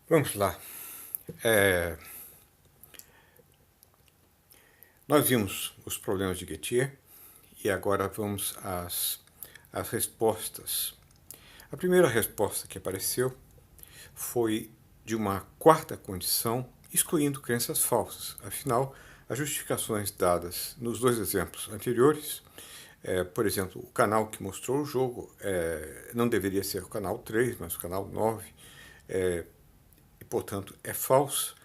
Vamos lá. É, Nós vimos os problemas de Gettier e agora vamos às respostas. A primeira resposta que apareceu foi de uma quarta condição, excluindo crenças falsas. Afinal, as justificações dadas nos dois exemplos anteriores, por exemplo, o canal que mostrou o jogo não deveria ser o canal 3, mas o canal 9, e, portanto, é falso.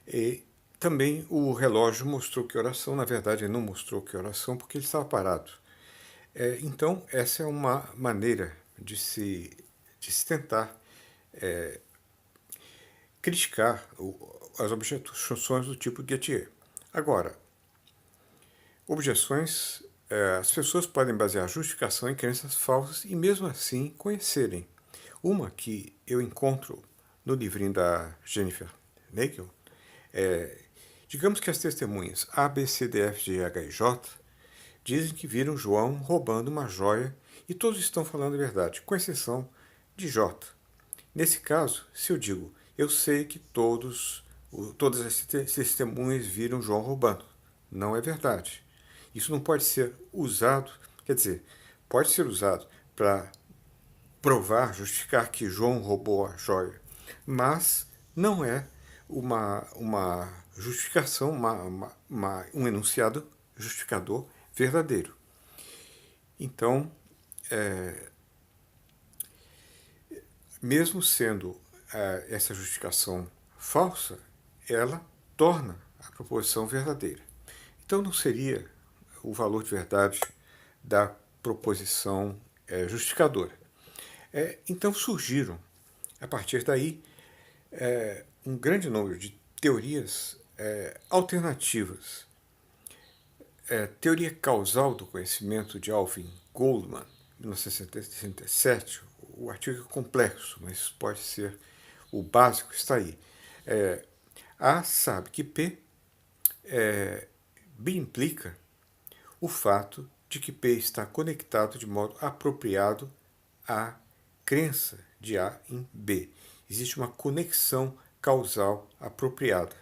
E também o relógio mostrou que oração, na verdade, ele não mostrou que oração porque ele estava parado. Então, essa é uma maneira de se tentar criticar as objeções do tipo Gettier. Agora, objeções, as pessoas podem basear a justificação em crenças falsas e mesmo assim conhecerem. Uma que eu encontro no livrinho da Jennifer Nagel é: digamos que as testemunhas A, B, C, D, F, G, H e J dizem que viram João roubando uma joia e todos estão falando a verdade, com exceção de J. Nesse caso, se eu digo, eu sei que todas as testemunhas viram João roubando, não é verdade. Isso não pode ser usado, quer dizer, pode ser usado para provar, justificar que João roubou a joia, mas não é uma justificação, um enunciado justificador verdadeiro. Então, mesmo sendo essa justificação falsa, ela torna a proposição verdadeira. Então, não seria o valor de verdade da proposição justificadora. Então, surgiram, a partir daí, um grande número de teorias alternativas. Teoria causal do conhecimento de Alvin Goldman, 1967, o artigo é complexo, mas pode ser o básico, está aí. A sabe que B implica o fato de que P está conectado de modo apropriado à crença de A em B. Existe uma conexão causal apropriada.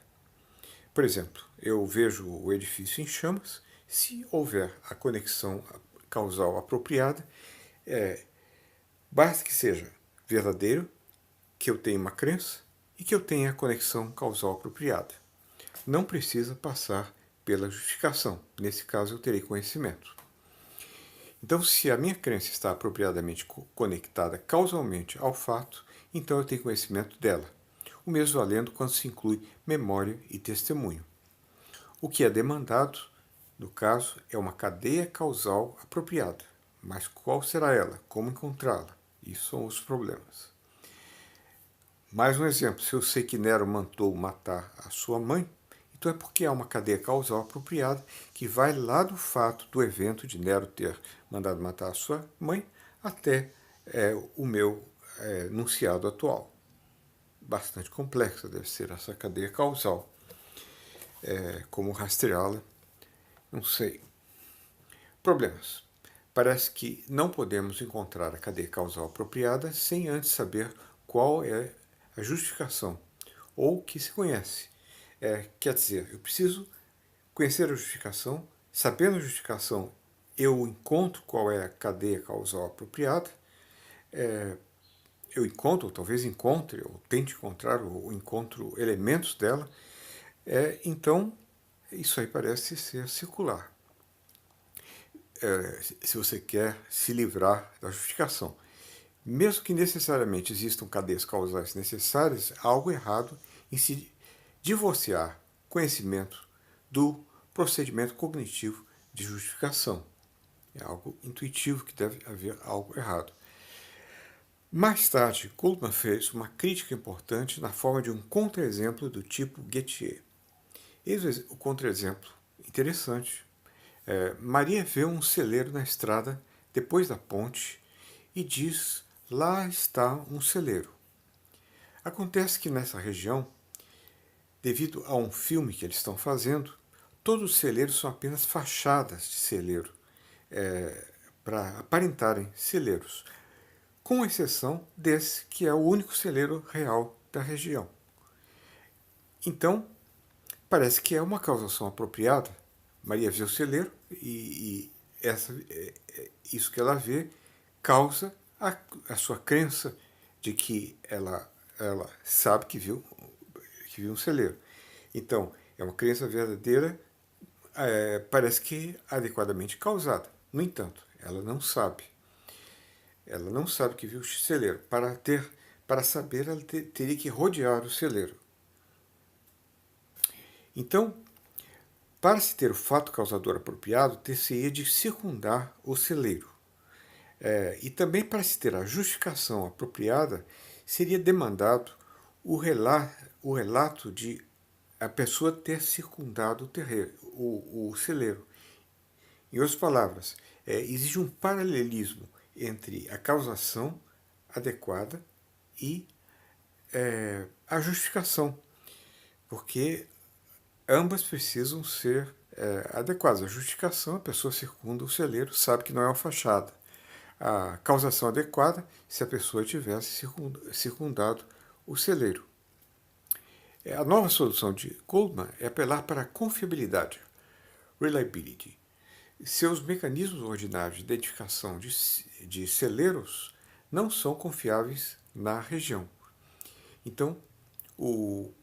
Por exemplo, eu vejo o edifício em chamas. Se houver a conexão causal apropriada, basta que seja verdadeiro, que eu tenha uma crença e que eu tenha a conexão causal apropriada. Não precisa passar pela justificação. Nesse caso, eu terei conhecimento. Então, se a minha crença está apropriadamente conectada causalmente ao fato, então eu tenho conhecimento dela. O mesmo valendo quando se inclui memória e testemunho. O que é demandado, no caso, é uma cadeia causal apropriada. Mas qual será ela? Como encontrá-la? Isso são os problemas. Mais um exemplo: se eu sei que Nero mandou matar a sua mãe, então é porque há uma cadeia causal apropriada que vai lá do fato do evento de Nero ter mandado matar a sua mãe até o meu enunciado atual. Bastante complexa deve ser essa cadeia causal. Como rastreá-la, não sei. Problemas. Parece que não podemos encontrar a cadeia causal apropriada sem antes saber qual é a justificação, ou que se conhece. Quer dizer, eu preciso conhecer a justificação, sabendo a justificação, eu encontro qual é a cadeia causal apropriada, eu encontro, ou talvez encontre, ou tente encontrar, ou encontro elementos dela, então isso aí parece ser circular. Se você quer se livrar da justificação. Mesmo que necessariamente existam cadeias causais necessárias, há algo errado em se divorciar conhecimento do procedimento cognitivo de justificação. É algo intuitivo que deve haver algo errado. Mais tarde, Goldman fez uma crítica importante na forma de um contra-exemplo do tipo Gettier. Eis o contra-exemplo interessante. Maria vê um celeiro na estrada depois da ponte e diz: lá está um celeiro. Acontece que nessa região, devido a um filme que eles estão fazendo, todos os celeiros são apenas fachadas de celeiro, para aparentarem celeiros, com exceção desse que é o único celeiro real da região. Então, parece que é uma causação apropriada. Maria vê o celeiro isso que ela vê causa a sua crença de que ela sabe que viu um celeiro. Então, é uma crença verdadeira, parece que adequadamente causada. No entanto, ela não sabe. Ela não sabe que viu o celeiro. Para saber, ela teria que rodear o celeiro. Então, para se ter o fato causador apropriado, ter-se-ia de circundar o celeiro. E também para se ter a justificação apropriada, seria demandado o relato de a pessoa ter circundado o terreiro, o celeiro. Em outras palavras, existe um paralelismo entre a causação adequada e a justificação, porque ambas precisam ser adequadas. A justificação, a pessoa circunda o celeiro, sabe que não é uma fachada. A causação adequada, se a pessoa tivesse circundado o celeiro. A nova solução de Goldman é apelar para a confiabilidade, reliability. Seus mecanismos ordinários de identificação de celeiros não são confiáveis na região. Então, o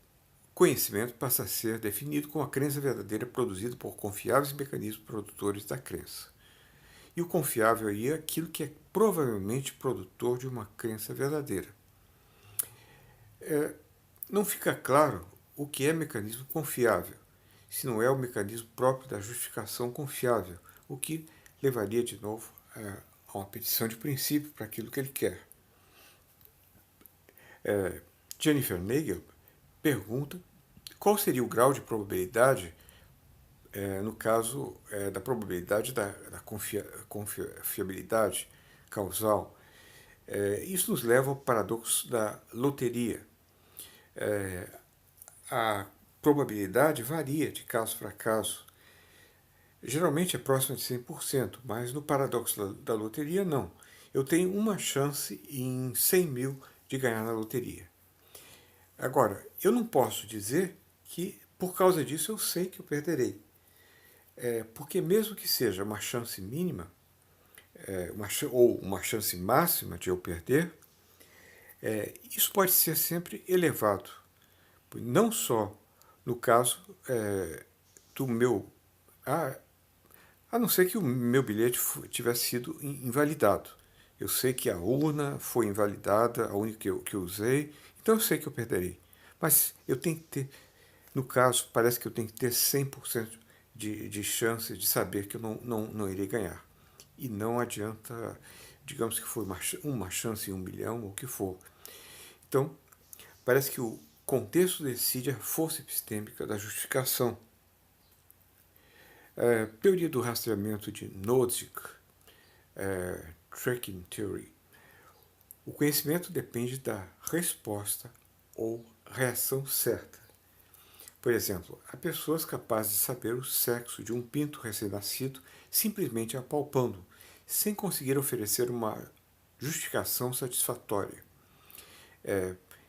conhecimento passa a ser definido como a crença verdadeira produzida por confiáveis mecanismos produtores da crença. E o confiável aí é aquilo que é provavelmente produtor de uma crença verdadeira. Não fica claro o que é mecanismo confiável, se não é o mecanismo próprio da justificação confiável, o que levaria de novo a uma petição de princípio para aquilo que ele quer. Jennifer Nagel pergunta qual seria o grau de probabilidade, no caso da probabilidade da confiabilidade causal. Isso nos leva ao paradoxo da loteria. A probabilidade varia de caso para caso. Geralmente é próxima de 100%, mas no paradoxo da loteria, não. Eu tenho uma chance em 100 mil de ganhar na loteria. Agora, eu não posso dizer que, por causa disso, eu sei que eu perderei. Porque mesmo que seja uma chance mínima, ou uma chance máxima de eu perder, isso pode ser sempre elevado. Não só no caso do meu... A não ser que o meu bilhete tivesse sido invalidado. Eu sei que a urna foi invalidada, a única que eu usei, então eu sei que eu perderei. Mas eu tenho que ter, no caso, parece que eu tenho que ter 100% de chance de saber que eu não irei ganhar. E não adianta, digamos que foi uma chance em 1 milhão, ou o que for. Então, parece que o contexto decide a força epistêmica da justificação. Teoria do rastreamento de Nozick, Tracking Theory. O conhecimento depende da resposta ou reação certa. Por exemplo, há pessoas capazes de saber o sexo de um pinto recém-nascido simplesmente apalpando, sem conseguir oferecer uma justificação satisfatória.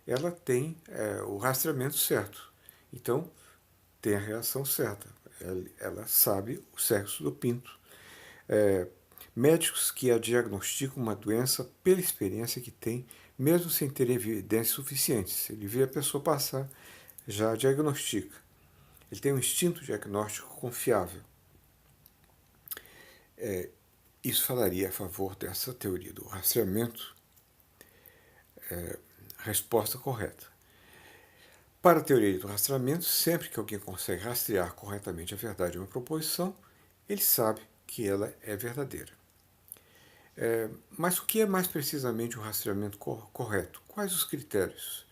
Ela tem o rastreamento certo, então tem a reação certa. Ela sabe o sexo do pinto. Médicos que diagnosticam uma doença pela experiência que tem, mesmo sem ter evidências suficientes. Ele vê a pessoa passar, já diagnostica. Ele tem um instinto diagnóstico confiável. Isso falaria a favor dessa teoria do rastreamento. Resposta correta. Para a teoria do rastreamento, sempre que alguém consegue rastrear corretamente a verdade de uma proposição, ele sabe que ela é verdadeira. Mas o que é mais precisamente o rastreamento correto? Quais os critérios?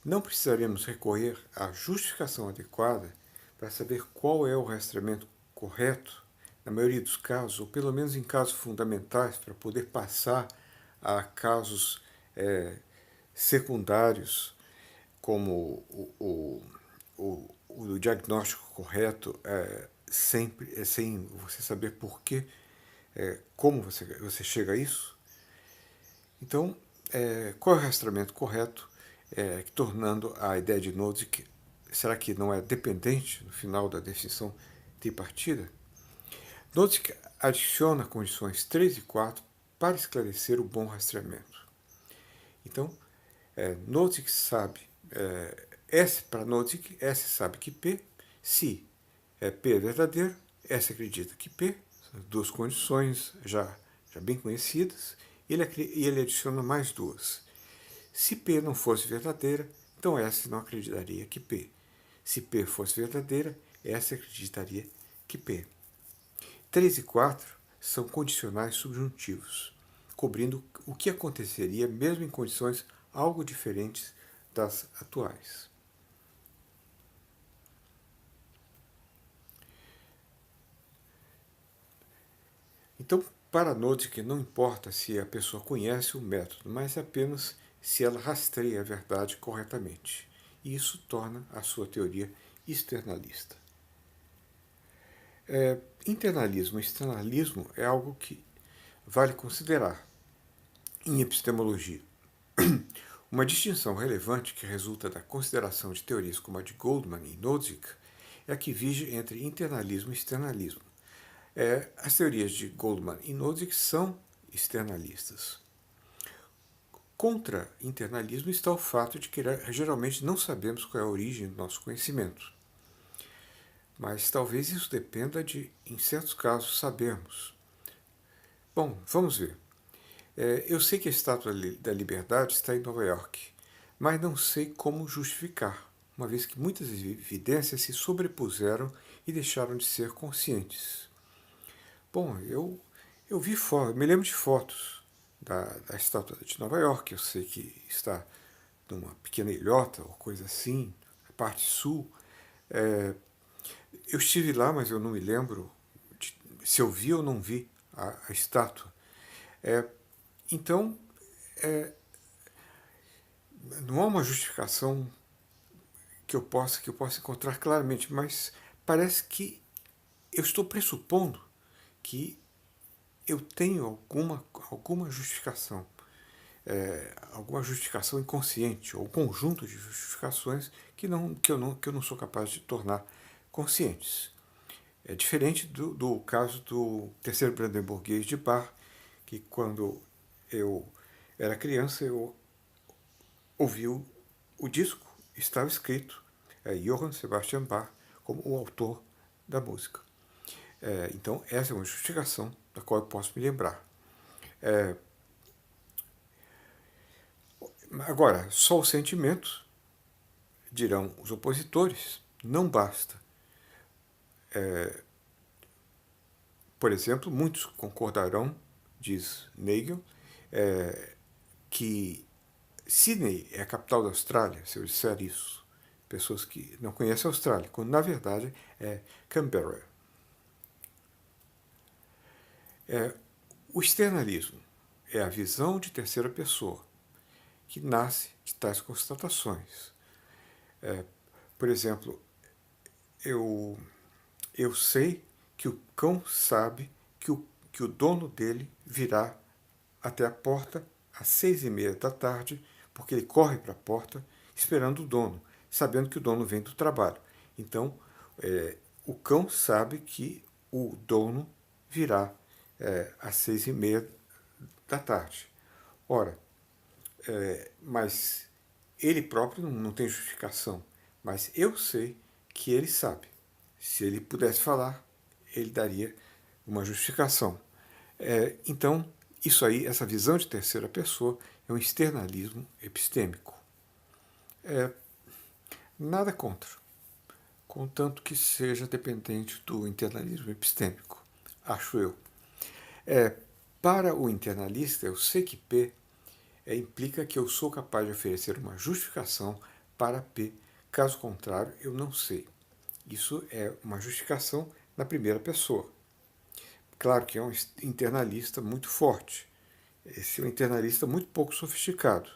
Não precisaremos recorrer à justificação adequada para saber qual é o rastreamento correto, na maioria dos casos, ou pelo menos em casos fundamentais, para poder passar a casos secundários, como o diagnóstico correto, sem você saber por quê, como você chega a isso. Então, qual é o rastreamento correto, tornando a ideia de Nozick será que não é dependente no final da definição tripartida? Nozick adiciona condições 3 e 4 para esclarecer o bom rastreamento. Então, Nozick sabe, S para Nozick, S sabe que P, se P é verdadeiro, S acredita que P, são duas condições já bem conhecidas, e ele adiciona mais duas. Se P não fosse verdadeira, então S não acreditaria que P. Se P fosse verdadeira, S acreditaria que P. 3 e 4 são condicionais subjuntivos, cobrindo o que aconteceria mesmo em condições algo diferentes das atuais. Então, para Nozick, não importa se a pessoa conhece o método, mas apenas se ela rastreia a verdade corretamente. E isso torna a sua teoria externalista. Internalismo e externalismo é algo que vale considerar em epistemologia. Uma distinção relevante que resulta da consideração de teorias como a de Goldman e Nozick é a que vige entre internalismo e externalismo. As teorias de Goldman e Nozick são externalistas. Contra internalismo está o fato de que geralmente não sabemos qual é a origem do nosso conhecimento. Mas talvez isso dependa de, em certos casos, sabermos. Bom, vamos ver. Eu sei que a Estátua da Liberdade está em Nova York, mas não sei como justificar, uma vez que muitas evidências se sobrepuseram e deixaram de ser conscientes. Bom, eu me lembro de fotos da Estátua de Nova York, eu sei que está numa pequena ilhota ou coisa assim, na parte sul. Eu estive lá, mas eu não me lembro se eu vi ou não vi a estátua. Então, não há uma justificação que eu possa encontrar claramente, mas parece que eu estou pressupondo que eu tenho alguma justificação, alguma justificação inconsciente, ou um conjunto de justificações que eu não sou capaz de tornar conscientes. É diferente do caso do terceiro brandenburguês de Bach, que quando eu era criança eu ouvi o disco, estava escrito Johann Sebastian Bach como o autor da música. Então, essa é uma justificação da qual eu posso me lembrar. Agora, só o sentimento, dirão os opositores, não basta. Por exemplo, muitos concordarão, diz Nagel, que Sydney é a capital da Austrália, se eu disser isso. Pessoas que não conhecem a Austrália, quando na verdade é Canberra. O externalismo é a visão de terceira pessoa, que nasce de tais constatações. Por exemplo, eu sei que o cão sabe que o dono dele virá até a porta às 6:30 da tarde, porque ele corre para a porta esperando o dono, sabendo que o dono vem do trabalho. Então, o cão sabe que o dono virá às 6:30 da tarde. Ora, mas ele próprio não tem justificação, mas eu sei que ele sabe. Se ele pudesse falar, ele daria uma justificação. Então, isso aí, essa visão de terceira pessoa, é um externalismo epistêmico. Nada contra, contanto que seja dependente do internalismo epistêmico, acho eu. Para o internalista, eu sei que P implica que eu sou capaz de oferecer uma justificação para P, caso contrário, eu não sei. Isso é uma justificação na primeira pessoa. Claro que é um internalista muito forte. Esse é um internalista muito pouco sofisticado.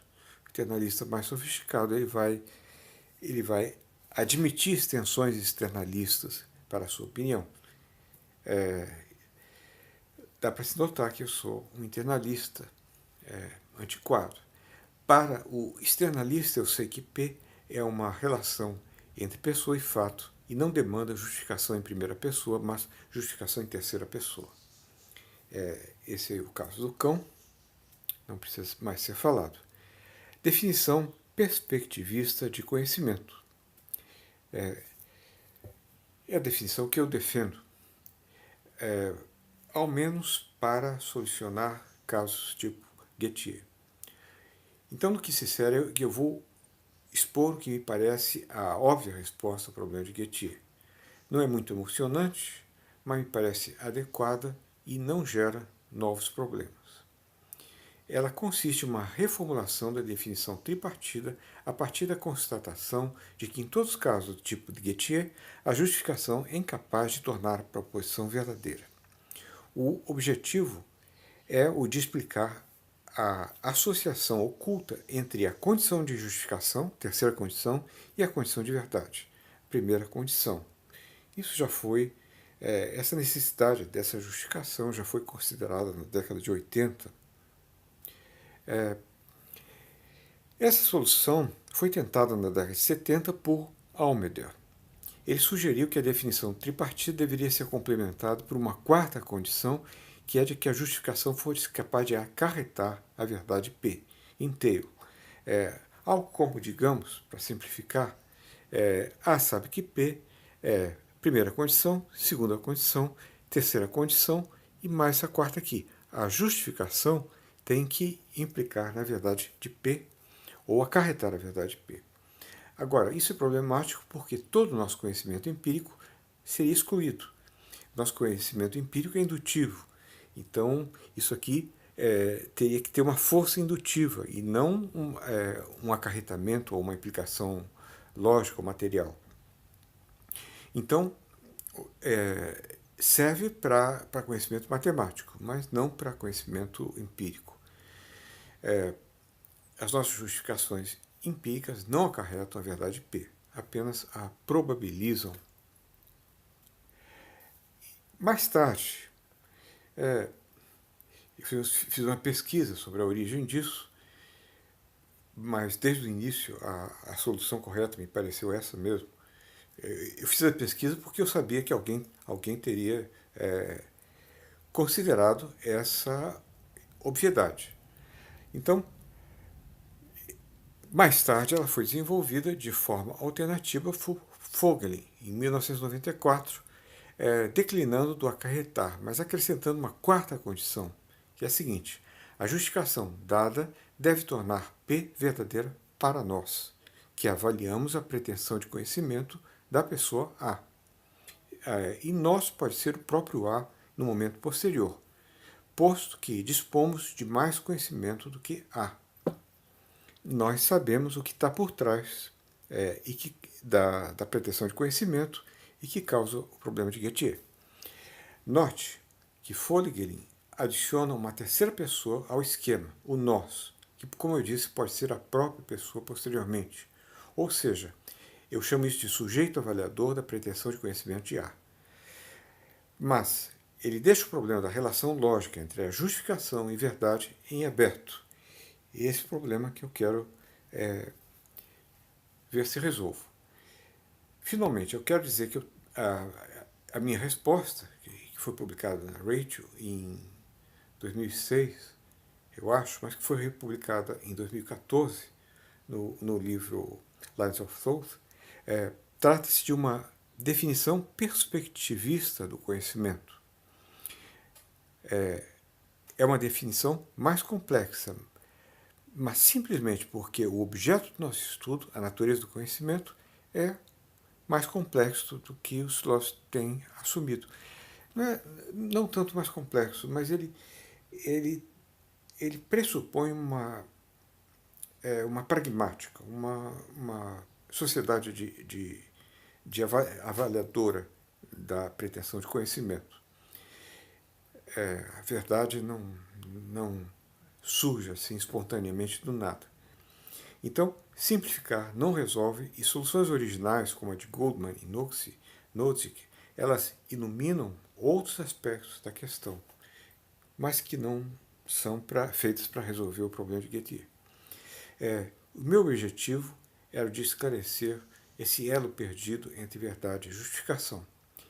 O internalista mais sofisticado ele vai admitir extensões externalistas para a sua opinião. Dá para se notar que eu sou um internalista antiquado. Para o externalista, eu sei que P é uma relação entre pessoa e fato e não demanda justificação em primeira pessoa, mas justificação em terceira pessoa. Esse é o caso do cão, não precisa mais ser falado. Definição perspectivista de conhecimento. É a definição que eu defendo, ao menos para solucionar casos tipo Gettier. Então, no que se insere, eu vou expor o que me parece a óbvia resposta ao problema de Gettier. Não é muito emocionante, mas me parece adequada e não gera novos problemas. Ela consiste em uma reformulação da definição tripartida a partir da constatação de que, em todos os casos do tipo de Gettier, a justificação é incapaz de tornar a proposição verdadeira. O objetivo é o de explicar a associação oculta entre a condição de justificação, terceira condição, e a condição de verdade, primeira condição. Isso já foi, essa necessidade dessa justificação já foi considerada na década de 80. Essa solução foi tentada na década de 70 por Almader. Ele sugeriu que a definição tripartida deveria ser complementada por uma quarta condição, que é de que a justificação fosse capaz de acarretar a verdade P, inteiro. Algo como, digamos, para simplificar, A sabe que P é primeira condição, segunda condição, terceira condição e mais essa quarta aqui. A justificação tem que implicar na verdade de P ou acarretar a verdade P. Agora, isso é problemático porque todo o nosso conhecimento empírico seria excluído. Nosso conhecimento empírico é indutivo. Então, isso aqui teria que ter uma força indutiva e não um acarretamento ou uma implicação lógica ou material. Então, serve para conhecimento matemático, mas não para conhecimento empírico. As nossas justificações empíricas não acarretam a verdade P, apenas a probabilizam. Mais tarde, eu fiz uma pesquisa sobre a origem disso, mas desde o início a solução correta me pareceu essa mesmo. Eu fiz a pesquisa porque eu sabia que alguém teria considerado essa obviedade. Então, mais tarde ela foi desenvolvida de forma alternativa por Vogelin, em 1994, declinando do acarretar, mas acrescentando uma quarta condição, que é a seguinte: a justificação dada deve tornar P verdadeira para nós, que avaliamos a pretensão de conhecimento da pessoa A. E nós pode ser o próprio A no momento posterior, posto que dispomos de mais conhecimento do que A. Nós sabemos o que está por trás da pretensão de conhecimento e que causa o problema de Gettier. Note que Vogelin adiciona uma terceira pessoa ao esquema, o nós, que, como eu disse, pode ser a própria pessoa posteriormente. Ou seja, eu chamo isso de sujeito avaliador da pretensão de conhecimento de A. Mas ele deixa o problema da relação lógica entre a justificação e verdade em aberto. E esse problema que eu quero ver se resolvo. Finalmente, eu quero dizer que a minha resposta, que foi publicada na Rachel em 2006, eu acho, mas que foi republicada em 2014 no livro Lines of Thought, trata-se de uma definição perspectivista do conhecimento. É uma definição mais complexa, mas simplesmente porque o objeto do nosso estudo, a natureza do conhecimento, é mais complexo do que os filósofos têm assumido. Não tanto mais complexo, mas ele pressupõe uma pragmática, uma sociedade de avaliadora da pretensão de conhecimento. A verdade não surge assim espontaneamente do nada. Então, simplificar não resolve, e soluções originais, como a de Goldman e Nozick, elas iluminam outros aspectos da questão, mas que não são feitas para resolver o problema de Gettier. O meu objetivo era o de esclarecer esse elo perdido entre verdade e justificação.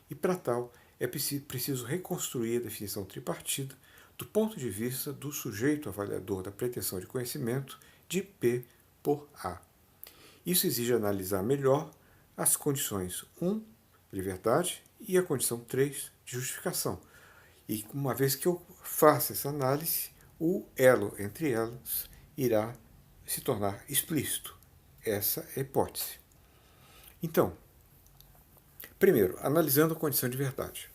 E para tal, é preciso reconstruir a definição tripartida do ponto de vista do sujeito avaliador da pretensão de conhecimento de P por A. Isso exige analisar melhor as condições 1 de verdade e a condição 3 de justificação. E uma vez que eu faça essa análise, o elo entre elas irá se tornar explícito. Essa é a hipótese. Então, primeiro, analisando a condição de verdade.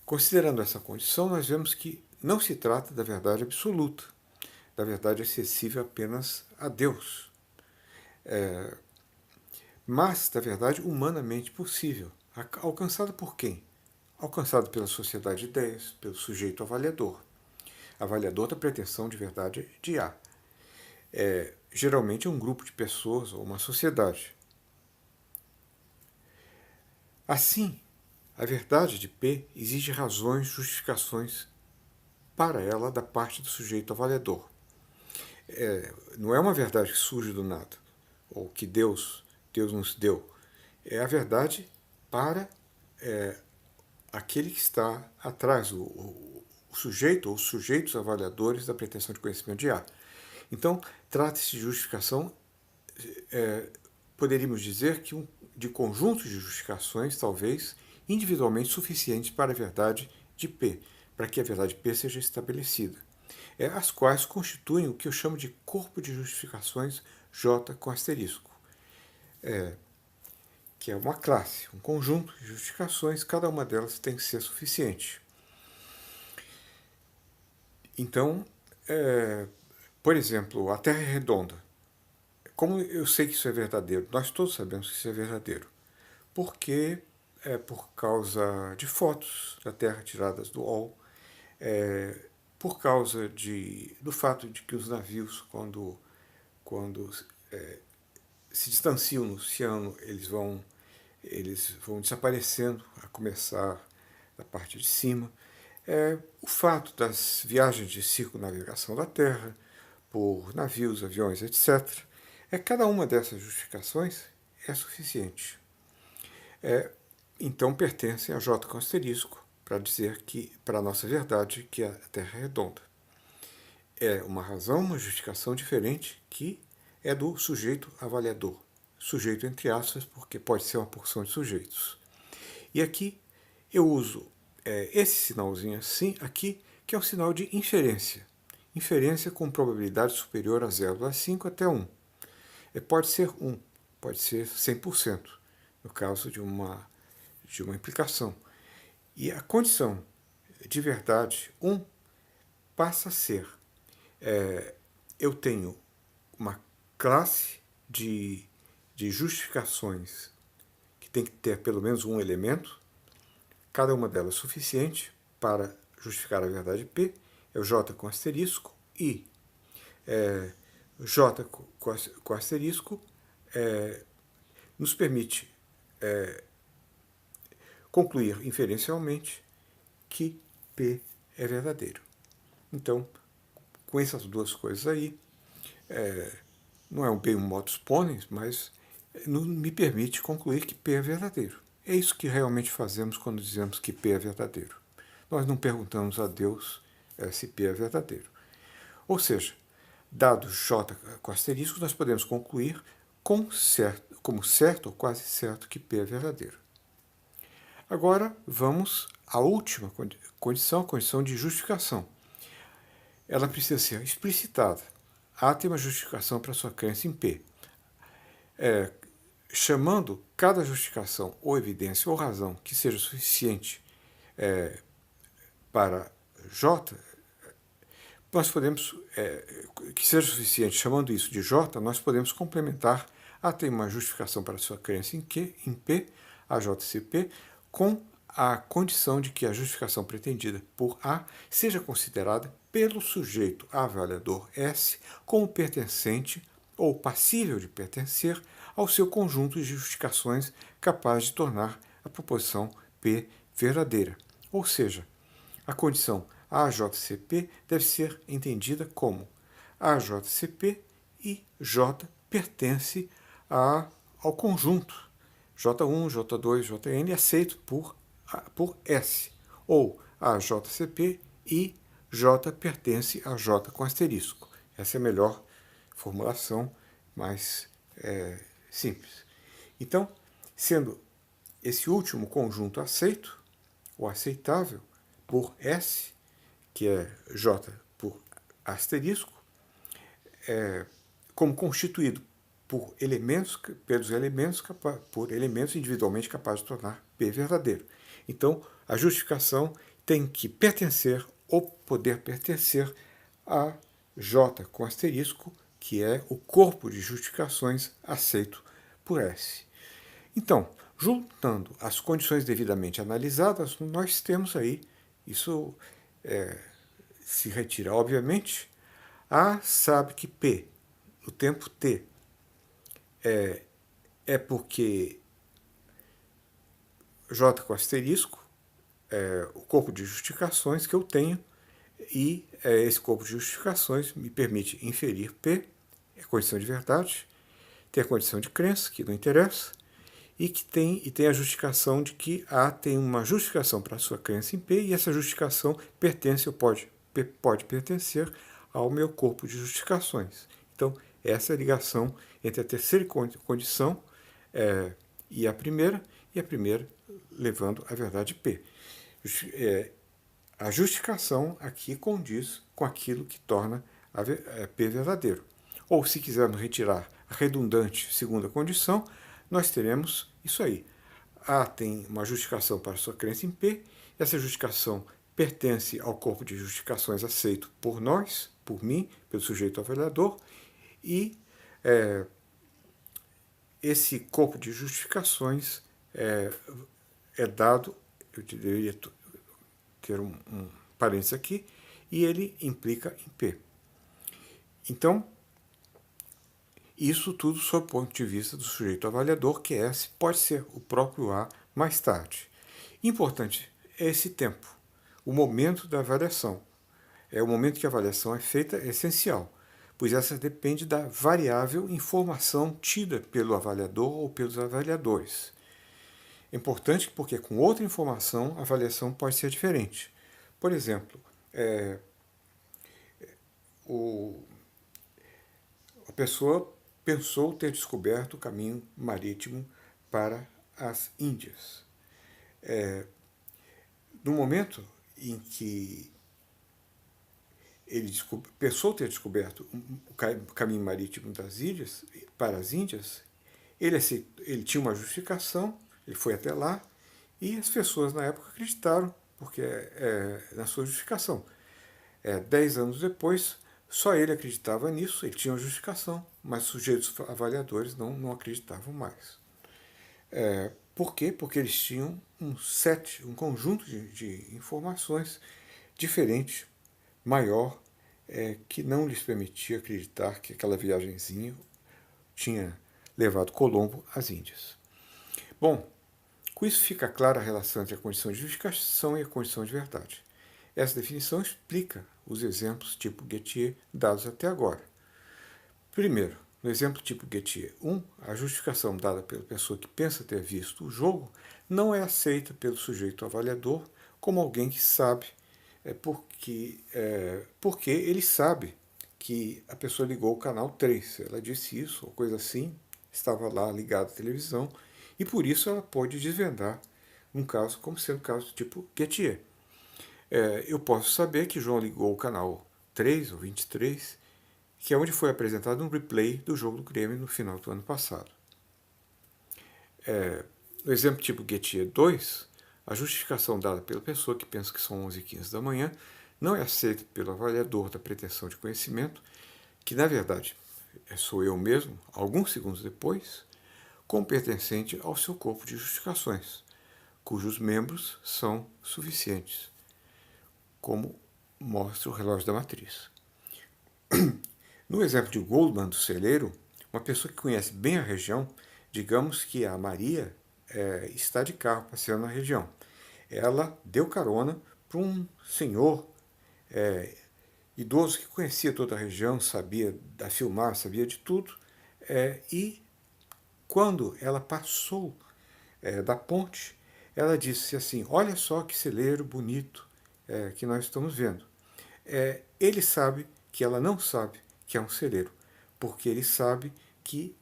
Considerando essa condição, nós vemos que não se trata da verdade absoluta, da verdade acessível apenas a Deus, mas da verdade humanamente possível. Alcançada por quem? Alcançada pela sociedade de ideias, pelo sujeito avaliador. Avaliador da pretensão de verdade de A. Geralmente é um grupo de pessoas ou uma sociedade. Assim, a verdade de P exige razões, justificações para ela da parte do sujeito avaliador. Não é uma verdade que surge do nada, ou que Deus nos deu. É a verdade para aquele que está atrás, o sujeito ou os sujeitos avaliadores da pretensão de conhecimento de A. Então, trata-se de justificação, poderíamos dizer que de conjuntos de justificações, talvez, individualmente suficientes para a verdade de P, para que a verdade P seja estabelecida, as quais constituem o que eu chamo de corpo de justificações J com asterisco, que é uma classe, um conjunto de justificações, cada uma delas tem que ser suficiente. Então, por exemplo, a Terra é redonda. Como eu sei que isso é verdadeiro? Nós todos sabemos que isso é verdadeiro. Porque por causa de fotos da Terra tiradas do UOL, por causa do fato de que os navios, quando se distanciam no oceano, eles vão desaparecendo, a começar da parte de cima. O fato das viagens de circunnavegação da Terra, por navios, aviões, etc. Cada uma dessas justificações é suficiente. Então pertencem a J com asterisco, para dizer que, para a nossa verdade, que a Terra é redonda. É uma razão, uma justificação diferente que é do sujeito avaliador. Sujeito entre aspas, porque pode ser uma porção de sujeitos. E aqui eu uso esse sinalzinho assim, aqui, que é um sinal de inferência. Inferência com probabilidade superior a 0,5 até 1. Pode ser 1, pode ser 100%, no caso de uma implicação. E a condição de verdade 1 passa a ser, eu tenho uma classe de justificações que tem que ter pelo menos um elemento, cada uma delas suficiente para justificar a verdade P, é o J com asterisco, e J com asterisco nos permite concluir inferencialmente que P é verdadeiro. Então, com essas duas coisas aí, não é bem um modus ponens, mas me permite concluir que P é verdadeiro. É isso que realmente fazemos quando dizemos que P é verdadeiro. Nós não perguntamos a Deus se P é verdadeiro. Ou seja, dado J com asterisco, nós podemos concluir como certo ou quase certo que P é verdadeiro. Agora, vamos à última condição, a condição de justificação. Ela precisa ser explicitada. A tem uma justificação para sua crença em P. Chamando cada justificação ou evidência ou razão que seja suficiente para J, nós podemos, que seja suficiente, chamando isso de J, nós podemos complementar A tem uma justificação para sua crença em P, a JCP, com a condição de que a justificação pretendida por A seja considerada pelo sujeito avaliador S como pertencente ou passível de pertencer ao seu conjunto de justificações capaz de tornar a proposição P verdadeira. Ou seja, a condição AJCP deve ser entendida como AJCP e J pertence ao conjunto J1, J2, Jn aceito por S, ou a JCP e J pertence a J com asterisco. Essa é a melhor formulação, mais simples. Então, sendo esse último conjunto aceito, ou aceitável, por S, que é J por asterisco, como constituído por elementos individualmente capazes de tornar P verdadeiro. Então, a justificação tem que pertencer ou poder pertencer a J com asterisco, que é o corpo de justificações aceito por S. Então, juntando as condições devidamente analisadas, nós temos aí, isso se retira, obviamente, A sabe que P, no tempo T, é porque J com asterisco é o corpo de justificações que eu tenho, e esse corpo de justificações me permite inferir P, é condição de verdade, tem a condição de crença, que não interessa, e tem a justificação de que A tem uma justificação para a sua crença em P, e essa justificação pertence ou pode pertencer ao meu corpo de justificações. Então, essa é a ligação entre a terceira condição e a primeira levando à verdade P. A justificação aqui condiz com aquilo que torna P verdadeiro. Ou, se quisermos retirar a redundante segunda condição, nós teremos isso aí. A tem uma justificação para sua crença em P, essa justificação pertence ao corpo de justificações aceito por nós, por mim, pelo sujeito avaliador, e esse corpo de justificações é dado, eu deveria ter um parênteses aqui, e ele implica em P. Então, isso tudo sob o ponto de vista do sujeito avaliador, que S pode ser o próprio A mais tarde. Importante é esse tempo, o momento da avaliação. O momento que a avaliação é feita é essencial, pois essa depende da variável informação tida pelo avaliador ou pelos avaliadores. É importante porque com outra informação a avaliação pode ser diferente. Por exemplo, a pessoa pensou ter descoberto o caminho marítimo para as Índias. No momento em que ele pensou ter descoberto o caminho marítimo das Índias, para as Índias, ele tinha uma justificação, ele foi até lá, e as pessoas na época acreditaram porque na sua justificação. 10 anos depois, só ele acreditava nisso, ele tinha uma justificação, mas os sujeitos avaliadores não acreditavam mais. Por quê? Porque eles tinham um conjunto de informações diferente, maior, que não lhes permitia acreditar que aquela viagenzinha tinha levado Colombo às Índias. Bom, com isso fica clara a relação entre a condição de justificação e a condição de verdade. Essa definição explica os exemplos tipo Gettier dados até agora. Primeiro, no exemplo tipo Gettier 1, a justificação dada pela pessoa que pensa ter visto o jogo não é aceita pelo sujeito avaliador como alguém que sabe, porque ele sabe que a pessoa ligou o canal 3. Ela disse isso, ou coisa assim, estava lá ligada à televisão, e por isso ela pode desvendar um caso como sendo caso do tipo Gettier. Eu posso saber que João ligou o canal 3 ou 23, que é onde foi apresentado um replay do jogo do Grêmio no final do ano passado. No exemplo tipo Gettier 2, a justificação dada pela pessoa que pensa que são 11h15 da manhã não é aceita pelo avaliador da pretensão de conhecimento, que na verdade sou eu mesmo, alguns segundos depois, como pertencente ao seu corpo de justificações, cujos membros são suficientes, como mostra o relógio da matriz. No exemplo de Goldman, do celeiro, uma pessoa que conhece bem a região, digamos que a Maria está de carro passeando na região. Ela deu carona para um senhor idoso que conhecia toda a região, sabia da filmar, sabia de tudo, e quando ela passou da ponte, ela disse assim, olha só que celeiro bonito que nós estamos vendo. Ele sabe que ela não sabe que é um celeiro, porque ele sabe que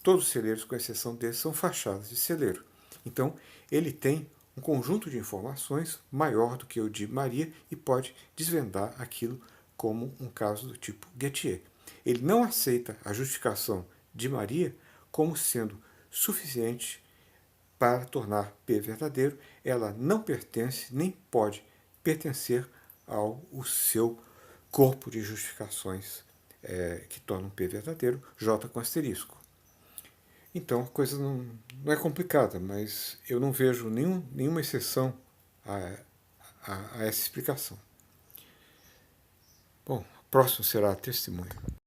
todos os celeiros, com exceção desse, são fachadas de celeiro. Então, ele tem um conjunto de informações maior do que o de Maria e pode desvendar aquilo como um caso do tipo Gettier. Ele não aceita a justificação de Maria como sendo suficiente para tornar P verdadeiro. Ela não pertence nem pode pertencer ao seu corpo de justificações que tornam P verdadeiro, J com asterisco. Então a coisa não é complicada, mas eu não vejo nenhuma exceção a essa explicação. Bom, o próximo será a testemunha.